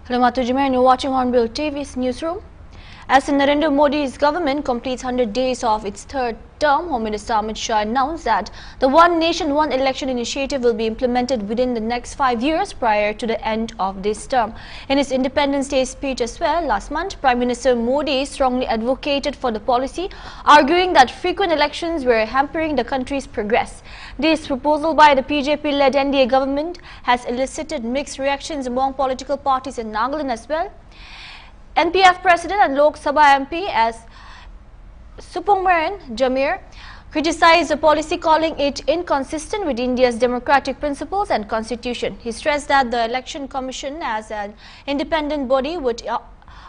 Hello, Matujimer, and you're watching Hornbill TV's newsroom. As Narendra Modi's government completes 100 days of its third term, Home Minister Amit Shah announced that the One Nation, One Election initiative will be implemented within the next 5 years prior to the end of this term. In his Independence Day speech as well, last month, Prime Minister Modi strongly advocated for the policy, arguing that frequent elections were hampering the country's progress. This proposal by the BJP-led NDA government has elicited mixed reactions among political parties in Nagaland as well. NPF President and Lok Sabha MP as Supongmaran Jamir criticized the policy, calling it inconsistent with India's democratic principles and constitution. He stressed that the Election Commission as an independent body would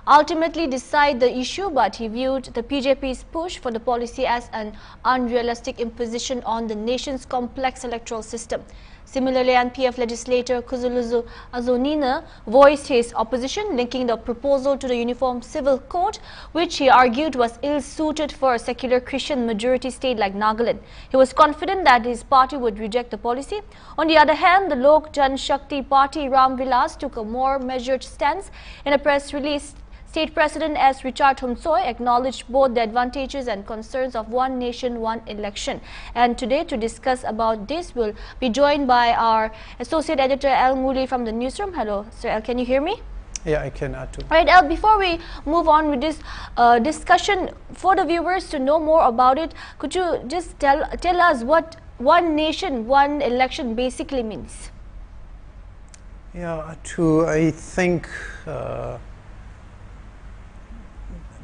ultimately decide the issue, but he viewed the BJP's push for the policy as an unrealistic imposition on the nation's complex electoral system. Similarly, NPF legislator Kuzuluzu Azonina voiced his opposition, linking the proposal to the Uniform Civil Code, which he argued was ill-suited for a secular Christian majority state like Nagaland. He was confident that his party would reject the policy. On the other hand, the Lok Jan Shakti Party Ram Vilas took a more measured stance. In a press release, State President S. Richard Humsoy acknowledged both the advantages and concerns of one nation, one election. And today, to discuss about this, we'll be joined by our Associate Editor El Mouli from the newsroom. Hello, Sir El, can you hear me? Yeah, I can too. Right, El, before we move on with this discussion, for the viewers to know more about it, could you just tell us what one nation, one election basically means? Yeah, I think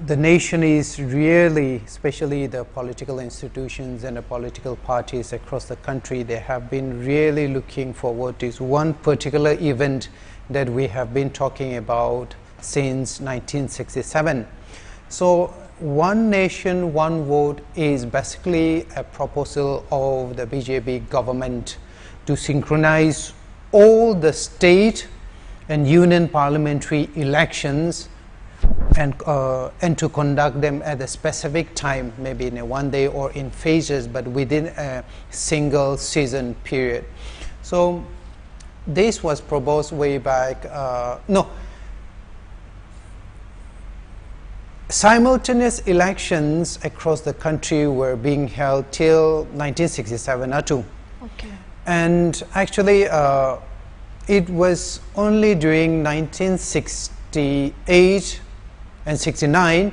the nation is really, especially the political institutions and the political parties across the country, they have been really looking forward to one particular event that we have been talking about since 1967. So, one nation, one vote is basically a proposal of the BJP government to synchronize all the state and union parliamentary elections and to conduct them at a specific time, maybe in a one day or in phases, but within a single season period. So this was proposed way back, simultaneous elections across the country were being held till 1967 or two. Okay. And actually it was only during 1968 and 69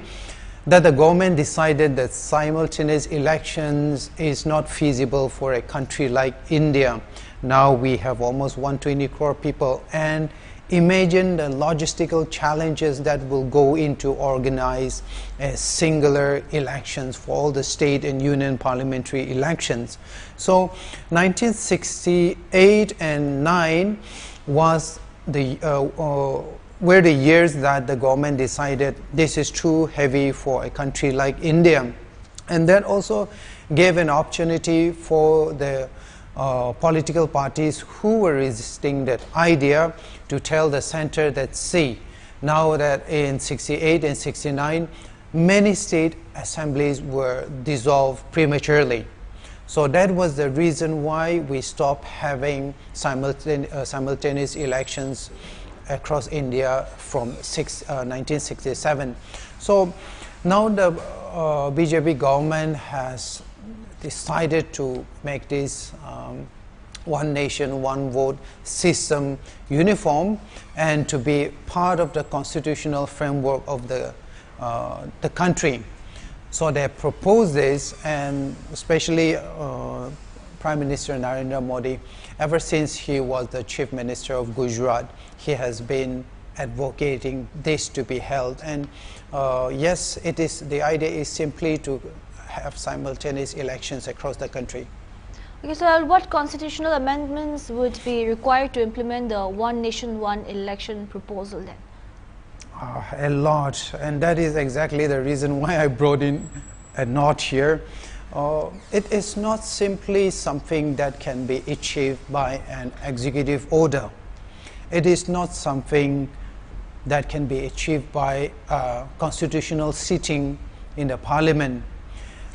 that the government decided that simultaneous elections is not feasible for a country like India. Now we have almost 120 crore people, and imagine the logistical challenges that will go into organize a singular elections for all the state and union parliamentary elections. So 1968 and 9 was were the years that the government decided this is too heavy for a country like India, and that also gave an opportunity for the political parties who were resisting that idea to tell the center that, see, now that in 68 and 69 many state assemblies were dissolved prematurely. So that was the reason why we stopped having simultaneous elections across India from 1967. So now the BJP government has decided to make this one nation, one vote system uniform and to be part of the constitutional framework of the country. So they proposed this, and especially Prime Minister Narendra Modi, ever since he was the Chief Minister of Gujarat, he has been advocating this to be held. And yes, it is. The idea is simply to have simultaneous elections across the country. Okay, so what constitutional amendments would be required to implement the one nation, one election proposal then? A lot, and that is exactly the reason why I brought in a note here. It is not simply something that can be achieved by an executive order. It is not something that can be achieved by a constitutional sitting in the parliament.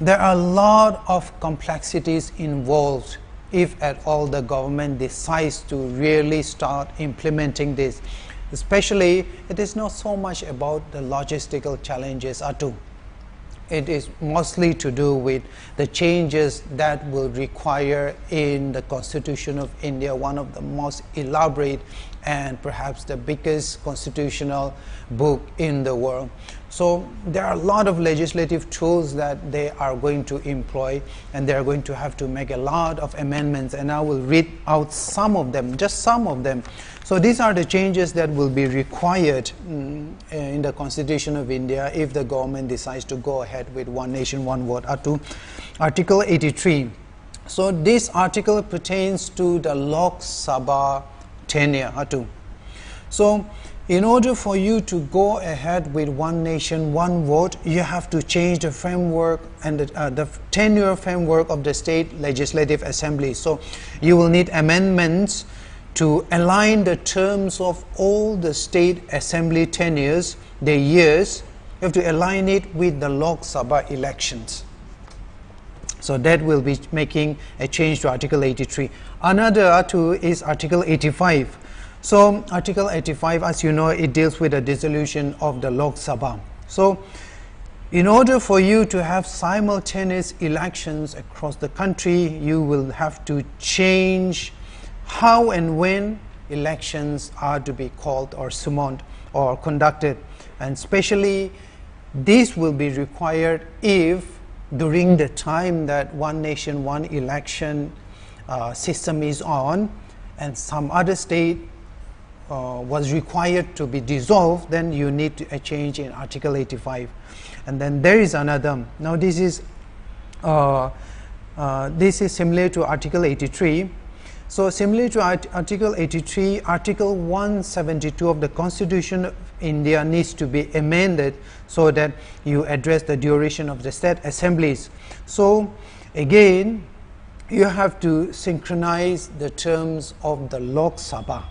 There are a lot of complexities involved if at all the government decides to really start implementing this. Especially, it is not so much about the logistical challenges Atu. It is mostly to do with the changes that will require in the Constitution of India, one of the most elaborate and perhaps the biggest constitutional book in the world. So there are a lot of legislative tools that they are going to employ, and they are going to have to make a lot of amendments, and I will read out some of them, just some of them. So these are the changes that will be required in the Constitution of India if the government decides to go ahead with one nation, one vote. Article 83. So this article pertains to the Lok Sabha tenure. So in order for you to go ahead with one nation, one vote, you have to change the framework and the tenure framework of the state legislative assembly. So you will need amendments to align the terms of all the state assembly tenures, the years. You have to align it with the Lok Sabha elections. So that will be making a change to Article 83. Another is Article 85. So Article 85, as you know, it deals with the dissolution of the Lok Sabha. So in order for you to have simultaneous elections across the country, you will have to change how and when elections are to be called or summoned or conducted. And especially this will be required if during the time that one nation, one election system is on and some other state was required to be dissolved, then you need a change in Article 85. And then there is another. Now this is similar to Article 83. So similar to Article 83, Article 172 of the Constitution of India needs to be amended so that you address the duration of the state assemblies. So again, you have to synchronize the terms of the Lok Sabha,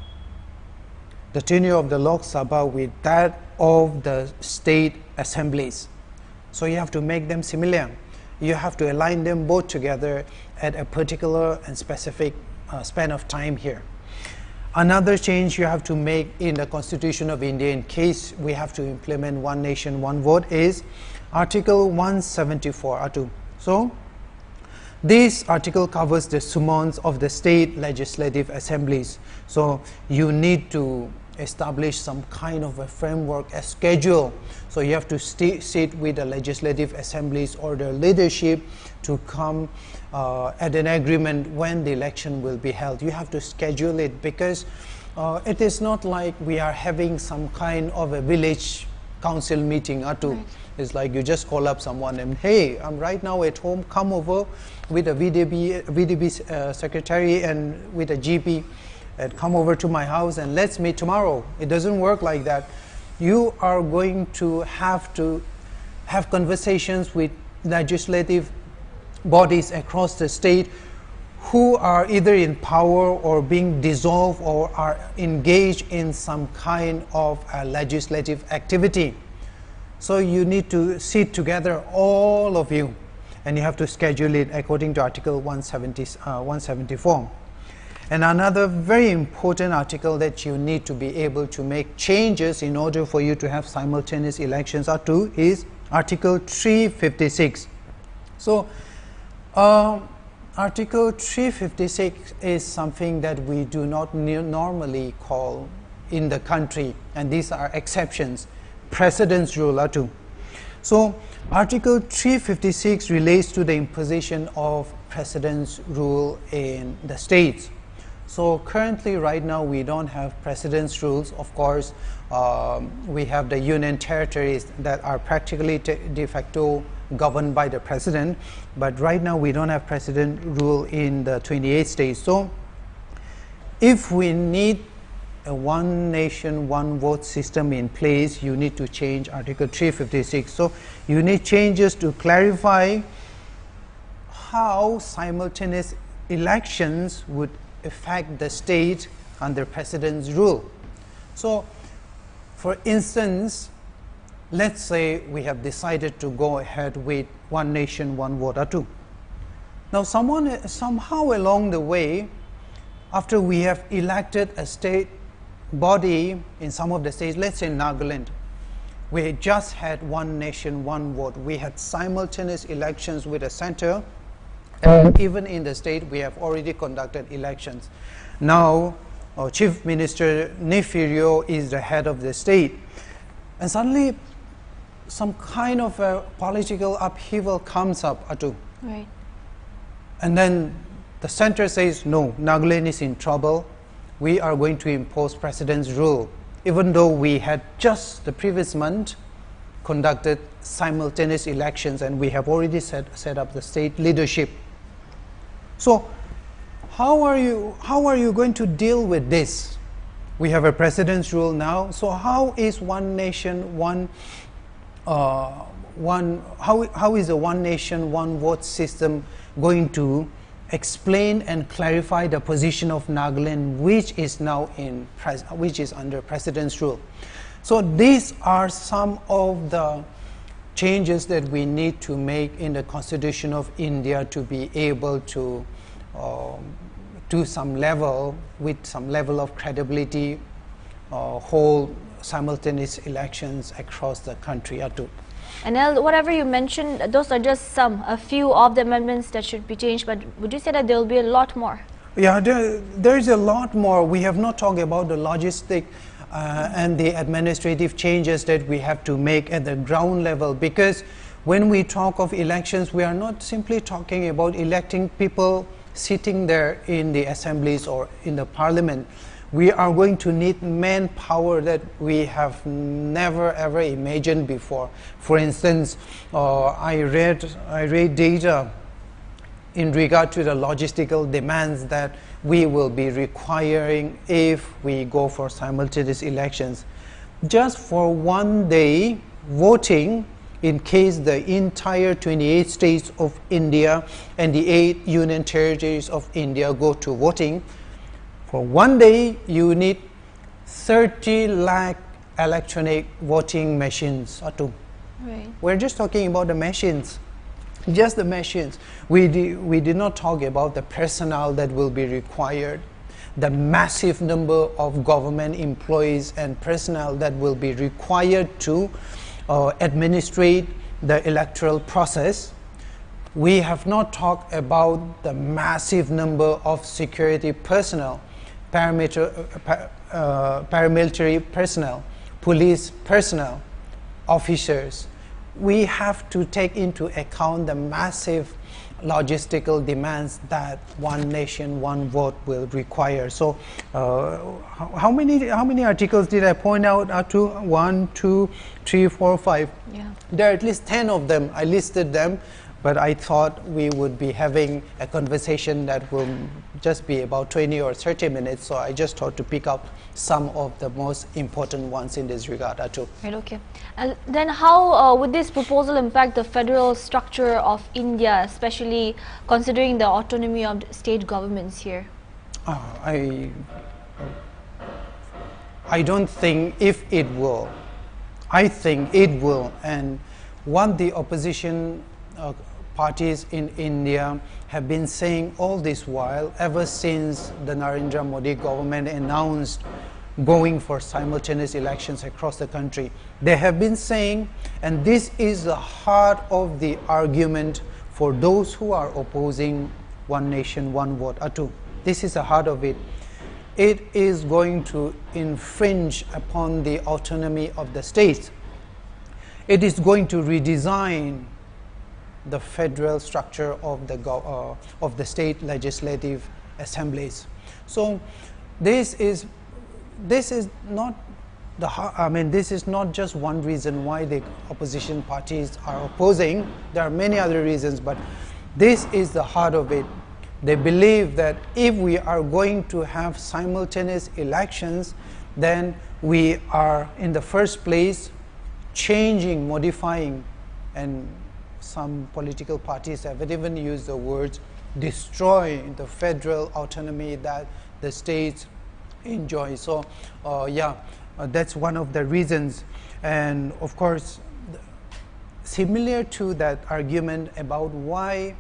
the tenure of the Lok Sabha with that of the state assemblies. So you have to make them similar. You have to align them both together at a particular and specific span of time here. Another change you have to make in the Constitution of India in case we have to implement one nation, one vote is Article 174. So this article covers the summons of the state legislative assemblies. So you need to establish some kind of a framework, a schedule. So you have to sit with the legislative assemblies or the leadership to come at an agreement when the election will be held. You have to schedule it because it is not like we are having some kind of a village council meeting. Right. It's like you just call up someone and, hey, I'm right now at home, come over with a VDB secretary and with a GP and come over to my house and let's meet tomorrow. It doesn't work like that. You are going to have conversations with legislative bodies across the state who are either in power or being dissolved or are engaged in some kind of legislative activity. So you need to sit together, all of you, and you have to schedule it according to Article 174. And another very important article that you need to be able to make changes in order for you to have simultaneous elections is Article 356. So Article 356 is something that we do not normally call in the country, and these are exceptions. Precedence rule. So Article 356 relates to the imposition of precedence rule in the states. So currently right now we don't have precedence rules. Of course we have the union territories that are practically de facto governed by the president, but right now we don't have precedent rule in the 28 states. So if we need a one nation, one vote system in place, you need to change Article 356. So you need changes to clarify how simultaneous elections would affect the state under precedence rule. So for instance, let's say we have decided to go ahead with one nation, one vote. Now somehow along the way, after we have elected a state body in some of the states, let's say Nagaland, we just had one nation, one vote. We had simultaneous elections with the center, and even in the state, we have already conducted elections. Now, our Chief Minister Nefirio is the head of the state, and suddenly some kind of a political upheaval comes up, Atu. Right. And then the center says, no, Nagaland is in trouble. We are going to impose president's rule, even though we had just the previous month conducted simultaneous elections and we have already set up the state leadership. So how are you going to deal with this? We have a president's rule now, so how is one nation, how is the one nation, one vote system going to explain and clarify the position of Nagaland, which is now which is under president's rule? So these are some of the changes that we need to make in the Constitution of India to be able to with some level of credibility, hold simultaneous elections across the country. And whatever you mentioned, those are just a few of the amendments that should be changed, but would you say that there will be a lot more? Yeah, there is a lot more. We have not talked about the logistic and the administrative changes that we have to make at the ground level, because when we talk of elections, we are not simply talking about electing people sitting there in the assemblies or in the parliament. We are going to need manpower that we have never ever imagined before. For instance, I read data in regard to the logistical demands that we will be requiring if we go for simultaneous elections. Just for one day voting, in case the entire 28 states of India and the 8 union territories of India go to voting, for one day you need 30 lakh electronic voting machines. Right. We're just talking about the machines, just the machines. We did not talk about the personnel that will be required, the massive number of government employees and personnel that will be required to administrate the electoral process. We have not talked about the massive number of security personnel, paramilitary personnel, police personnel, officers. We have to take into account the massive logistical demands that one nation, one vote will require. So how many articles did I point out? 1, 2, 3, 4, 5. Yeah. There are at least 10 of them. I listed them, but I thought we would be having a conversation that will just be about 20 or 30 minutes, so I just thought to pick up some of the most important ones in this regard. Right, okay. And then how would this proposal impact the federal structure of India, especially considering the autonomy of state governments here? I don't think if it will. I think it will, and what the opposition parties in India have been saying all this while, ever since the Narendra Modi government announced going for simultaneous elections across the country. They have been saying, and this is the heart of the argument for those who are opposing one nation, one vote. This is the heart of it. It is going to infringe upon the autonomy of the states. It is going to redesign the federal structure of the state legislative assemblies. So this is not this is not just one reason why the opposition parties are opposing. There are many other reasons, but this is the heart of it. They believe that if we are going to have simultaneous elections, then we are in the first place changing, modifying, and some political parties have even used the words destroy the federal autonomy that the states enjoy. So that's one of the reasons. And of course, similar to that argument about why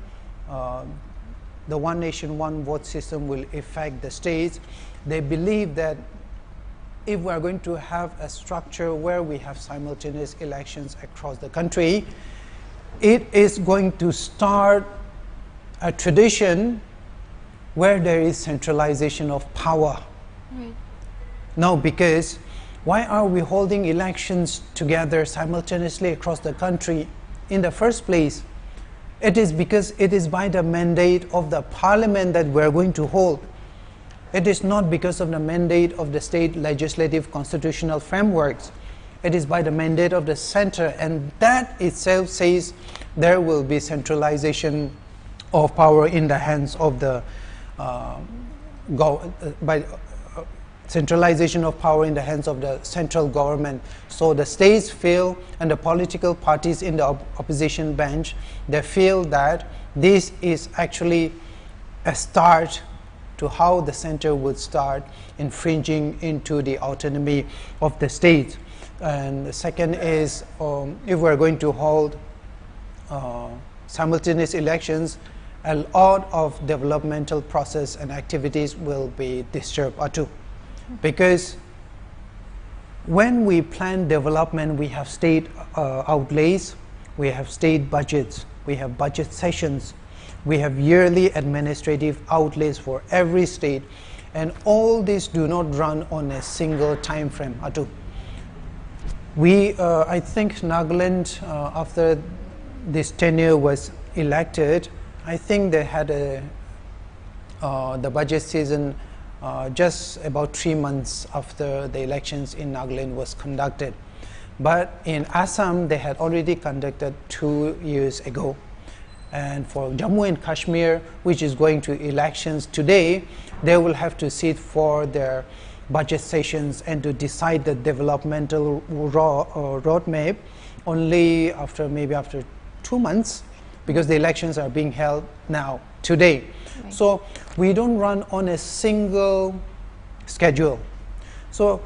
the one nation, one vote system will affect the states, they believe that if we are going to have a structure where we have simultaneous elections across the country, it is going to start a tradition where there is centralization of power. Right. Now, because why are we holding elections together simultaneously across the country in the first place? It is because it is by the mandate of the parliament that we are going to hold. It is not because of the mandate of the state legislative constitutional frameworks. It is by the mandate of the center, and that itself says there will be centralization of power in the hands of the centralization of power in the hands of the central government. So the states feel, and the political parties in the opposition bench, they feel that this is actually a start to how the center would start infringing into the autonomy of the states. And the second is, if we're going to hold simultaneous elections, a lot of developmental process and activities will be disturbed too. Because when we plan development, we have state outlays, we have state budgets, we have budget sessions, we have yearly administrative outlays for every state, and all these do not run on a single time frame. I think Nagaland, after this tenure was elected, I think they had the budget season just about 3 months after the elections in Nagaland was conducted. But in Assam, they had already conducted 2 years ago. And for Jammu and Kashmir, which is going to elections today, they will have to sit for their budget sessions and to decide the developmental roadmap only maybe after 2 months, because the elections are being held now, today. Right. So we don't run on a single schedule. So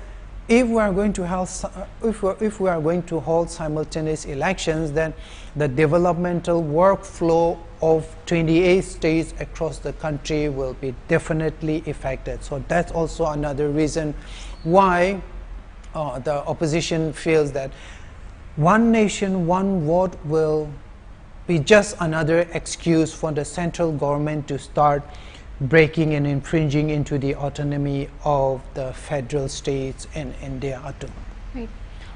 if we are going to hold simultaneous elections, then the developmental workflow of 28 states across the country will be definitely affected. So that's also another reason why the opposition feels that one nation, one vote will be just another excuse for the central government to start breaking and infringing into the autonomy of the federal states in India. Right.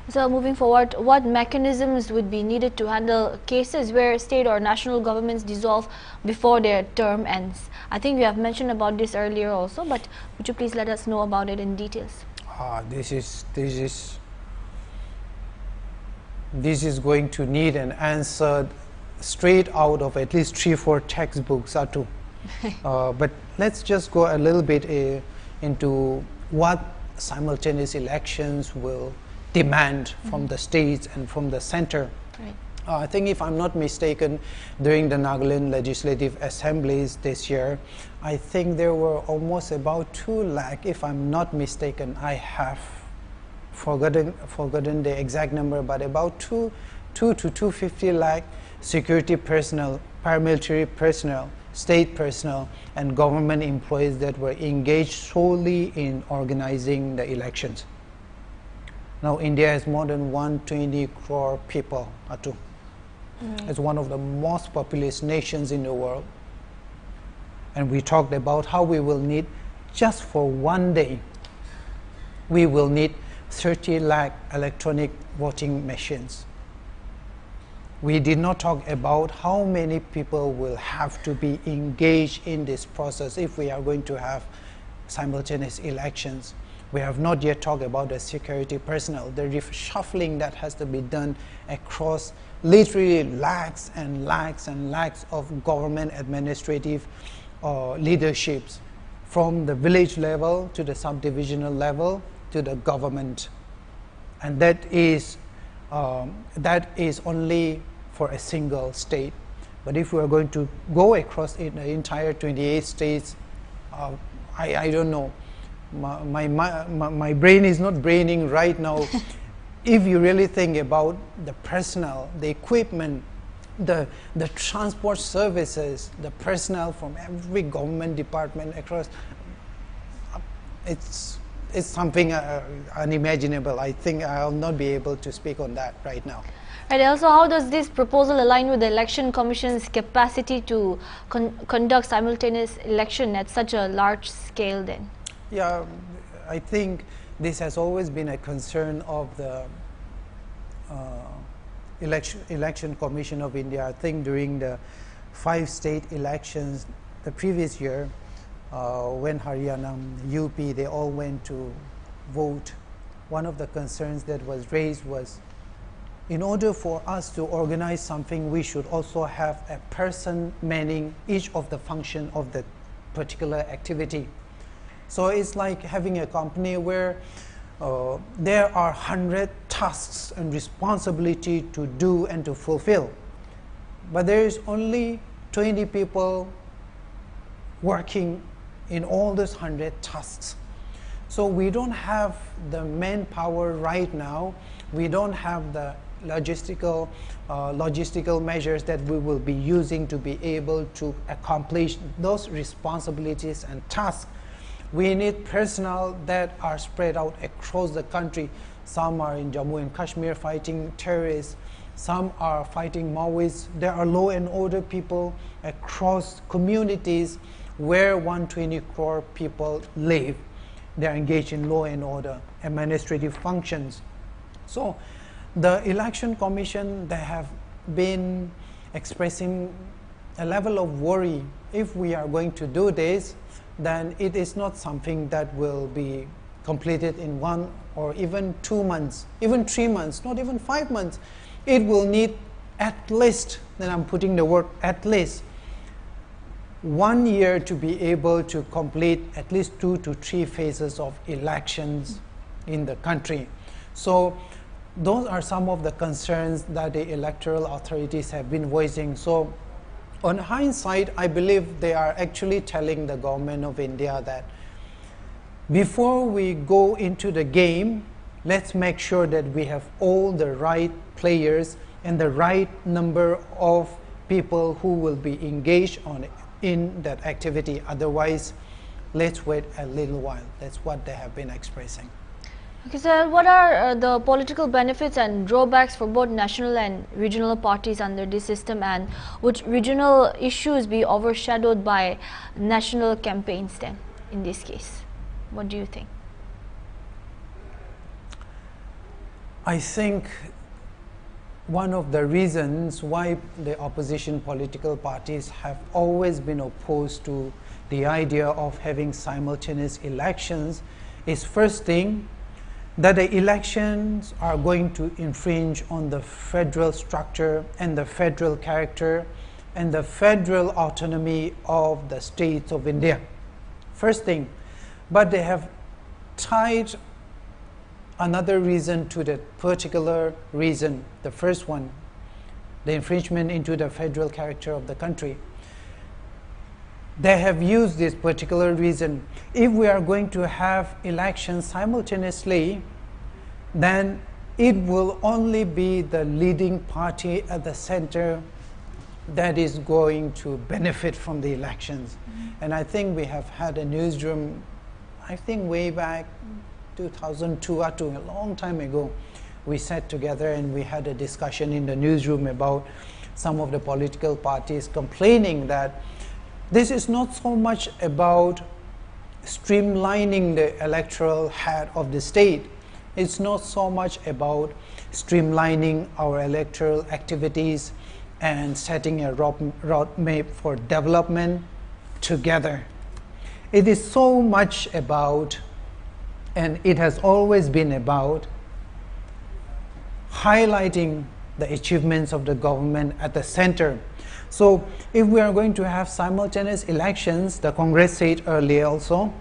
So moving forward, what mechanisms would be needed to handle cases where state or national governments dissolve before their term ends? I think you have mentioned about this earlier also, but would you please let us know about it in details? This is going to need an answer straight out of at least 3-4 textbooks but let's just go a little bit into what simultaneous elections will demand from the states and from the center. Right. I think, if I'm not mistaken, during the Nagaland Legislative Assemblies this year, I think there were almost about 2 lakh, if I'm not mistaken. I have forgotten the exact number, but about 2 to 250 lakh security personnel, paramilitary personnel, state personnel, and government employees that were engaged solely in organizing the elections. Now India has more than 120 crore people. It's one of the most populous nations in the world. And we talked about how we will need, just for one day, we will need 30 lakh electronic voting machines. We did not talk about how many people will have to be engaged in this process if we are going to have simultaneous elections. We have not yet talked about the security personnel, the reshuffling that has to be done across literally lakhs and lakhs and lakhs of government administrative leaderships, from the village level to the subdivisional level to the government. And that is only for a single state. But if we are going to go across the entire 28 states, I don't know. My brain is not braining right now. If you really think about the personnel, the equipment, the transport services, the personnel from every government department across, it's is something unimaginable. I think I'll not be able to speak on that right now. Right. Also, how does this proposal align with the Election Commission's capacity to conduct simultaneous election at such a large scale then? Yeah, I think this has always been a concern of the Election Commission of India. I think during the 5 state elections the previous year, when Haryana, UP, they all went to vote, one of the concerns that was raised was, in order for us to organize something, we should also have a person manning each of the function of the particular activity. So it's like having a company where there are 100 tasks and responsibility to do and to fulfill, but there is only 20 people working in all those 100 tasks. So we don't have the manpower right now. We don't have the logistical measures that we will be using to be able to accomplish those responsibilities and tasks. We need personnel that are spread out across the country. Some are in Jammu and Kashmir fighting terrorists. Some are fighting Maoists. There are law and order people across communities where 120 crore people live. They are engaged in law and order, administrative functions. So the Election Commission, they have been expressing a level of worry. If we are going to do this, then it is not something that will be completed in 1 or even 2 months, even 3 months, not even 5 months. It will need at least, then I'm putting the word at least, 1 year to be able to complete at least 2 to 3 phases of elections in the country. So those are some of the concerns that the electoral authorities have been voicing. So on hindsight, I believe they are actually telling the government of India that before we go into the game, let's make sure that we have all the right players and the right number of people who will be engaged in that activity. Otherwise, let's wait a little while. That's what they have been expressing. Okay, sir, what are the political benefits and drawbacks for both national and regional parties under this system, and would regional issues be overshadowed by national campaigns then in this case? What do you think? I think one of the reasons why the opposition political parties have always been opposed to the idea of having simultaneous elections is, first thing, that the elections are going to infringe on the federal structure and the federal character and the federal autonomy of the states of India. First thing. But they have tied another reason to that particular reason. The first one, the infringement into the federal character of the country. They have used this particular reason. If we are going to have elections simultaneously, then it will only be the leading party at the center that is going to benefit from the elections. And I think we have had a newsroom, I think way back 2002 or a long time ago, we sat together and we had a discussion in the newsroom about some of the political parties complaining that this is not so much about streamlining the electoral head of the state. It's not so much about streamlining our electoral activities and setting a roadmap for development together. It is so much about, and it has always been about, highlighting the achievements of the government at the center. So if we are going to have simultaneous elections, the Congress said earlier also,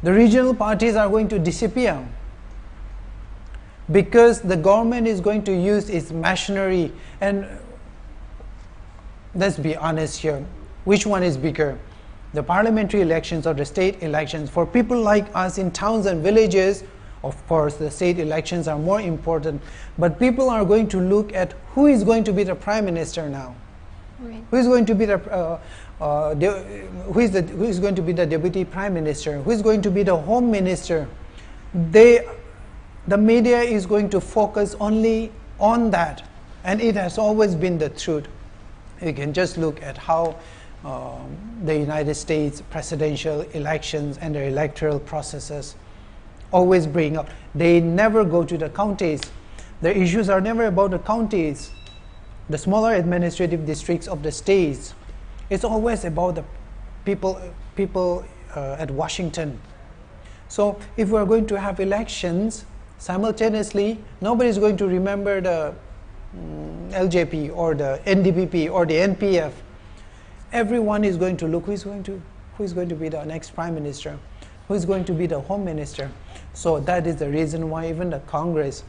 the regional parties are going to disappear because the government is going to use its machinery. And let's be honest here, which one is bigger? The parliamentary elections or the state elections? For people like us in towns and villages, of course, the state elections are more important, but people are going to look at who is going to be the prime minister now. Right. Who is going to be the who is going to be the deputy prime minister, who is going to be the home minister. The media is going to focus only on that, and it has always been the truth. You can just look at how the United States presidential elections and their electoral processes always bring up. They never go to the counties. The issues are never about the counties, the smaller administrative districts of the states. It's always about the people at Washington. So if we're going to have elections simultaneously, nobody is going to remember the LJP or the NDPP or the NPF. Everyone is going to look who is going to be the next prime minister, who is going to be the home minister. So that is the reason why even the Congress,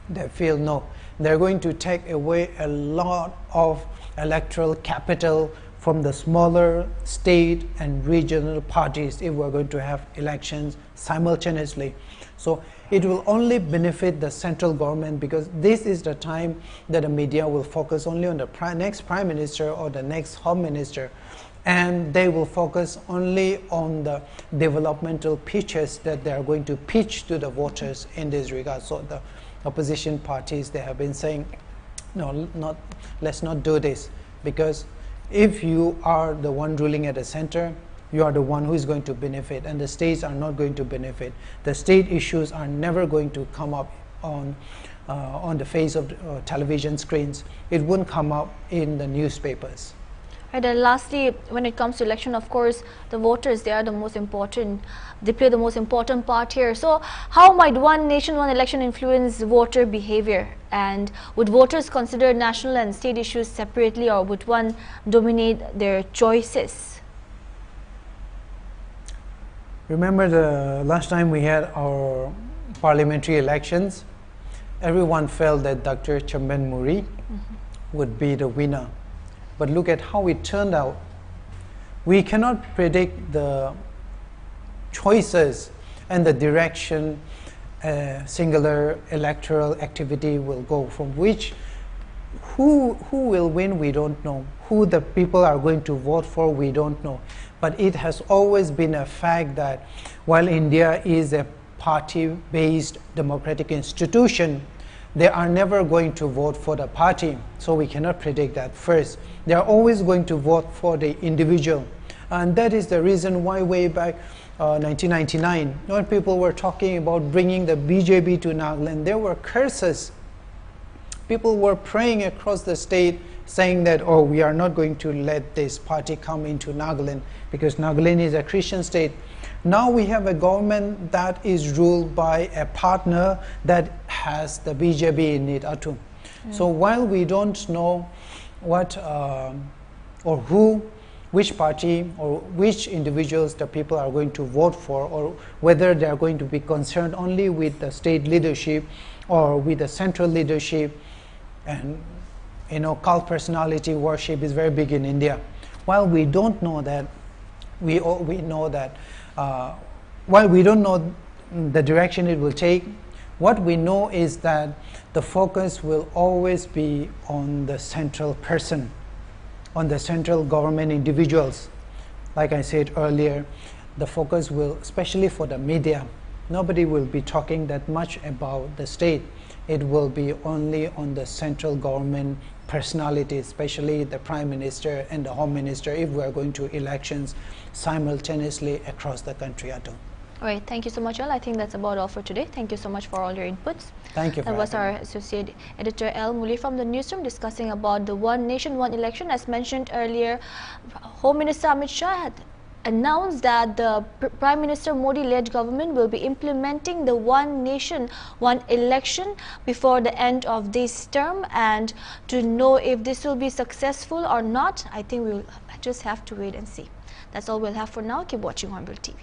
they feel no, they're going to take away a lot of electoral capital from the smaller state and regional parties if we're going to have elections simultaneously. So it will only benefit the central government, because this is the time that the media will focus only on the next prime minister or the next home minister, and they will focus only on the developmental pitches that they are going to pitch to the voters in this regard. So the opposition parties, they have been saying, no, let's not do this, because if you are the one ruling at the center, you are the one who is going to benefit, and the states are not going to benefit. The state issues are never going to come up on the face of television screens. It wouldn't come up in the newspapers. Right, and lastly, when it comes to election, of course, the voters, they are the most important. They play the most important part here. So how might one nation, one election influence voter behavior? And would voters consider national and state issues separately, or would one dominate their choices? Remember the last time we had our parliamentary elections, everyone felt that Dr. Chamben Muri would be the winner. But look at how it turned out. We cannot predict the choices and the direction a singular electoral activity will go, from which who will win, we don't know. Who the people are going to vote for, we don't know. But it has always been a fact that while India is a party-based democratic institution, they are never going to vote for the party. So we cannot predict that. First, they are always going to vote for the individual. And that is the reason why way back 1999, when people were talking about bringing the BJP to Nagaland, there were curses. People were praying across the state, saying that, oh, we are not going to let this party come into Nagaland because Nagaland is a Christian state. Now we have a government that is ruled by a partner that has the BJP in it too. So while we don't know what or who, which party or which individuals the people are going to vote for, or whether they are going to be concerned only with the state leadership or with the central leadership, and cult personality worship is very big in India. While we don't know that, we know that while we don't know the direction it will take, what we know is that the focus will always be on the central person, on the central government individuals. Like I said earlier, the focus will, especially for the media, nobody will be talking that much about the state. It will be only on the central government personality, especially the Prime Minister and the Home Minister, if we are going to elections simultaneously across the country. All right, thank you so much, Al. I think that's about all for today. Thank you so much for all your inputs. Thank you. That was our Associate Editor L. Muli from the newsroom discussing about the One Nation, One Election. As mentioned earlier, Home Minister Amit Shah had announced that the Prime Minister Modi-led government will be implementing the One Nation, One Election before the end of this term. And to know if this will be successful or not, I think we'll just have to wait and see. That's all we'll have for now. Keep watching Hornbill TV.